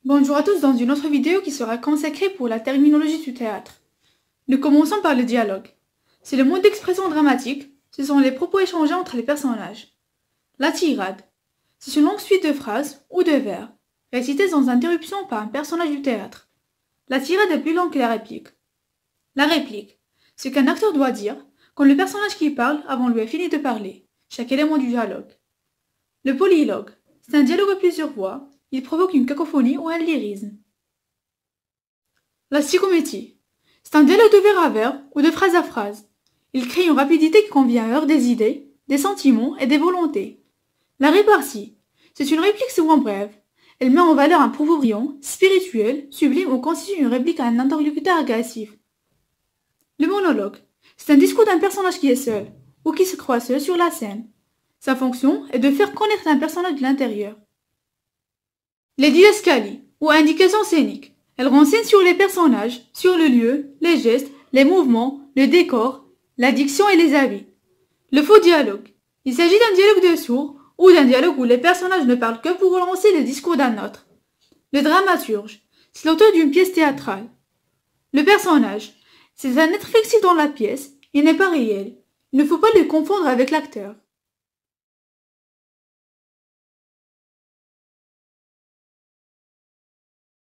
Bonjour à tous dans une autre vidéo qui sera consacrée pour la terminologie du théâtre. Nous commençons par le dialogue. C'est le mode d'expression dramatique, ce sont les propos échangés entre les personnages. La tirade. C'est une longue suite de phrases ou de vers, récitées sans interruption par un personnage du théâtre. La tirade est plus longue que la réplique. La réplique. Ce qu'un acteur doit dire quand le personnage qui parle avant lui a fini de parler, chaque élément du dialogue. Le polylogue. C'est un dialogue à plusieurs voix. Il provoque une cacophonie ou un lyrisme. La psychométrie. C'est un dialogue de vers à vers ou de phrase à phrase. Il crée une rapidité qui convient à l'heure des idées, des sentiments et des volontés. La répartie. C'est une réplique souvent brève. Elle met en valeur un propos brillant, spirituel, sublime ou constitue une réplique à un interlocuteur agressif. Le monologue. C'est un discours d'un personnage qui est seul ou qui se croit seul sur la scène. Sa fonction est de faire connaître un personnage de l'intérieur. Les didascalies, ou indications scéniques. Elles renseignent sur les personnages, sur le lieu, les gestes, les mouvements, le décor, la diction et les habits. Le faux dialogue. Il s'agit d'un dialogue de sourds ou d'un dialogue où les personnages ne parlent que pour relancer le discours d'un autre. Le dramaturge. C'est l'auteur d'une pièce théâtrale. Le personnage. C'est un être fictif dans la pièce, il n'est pas réel. Il ne faut pas le confondre avec l'acteur.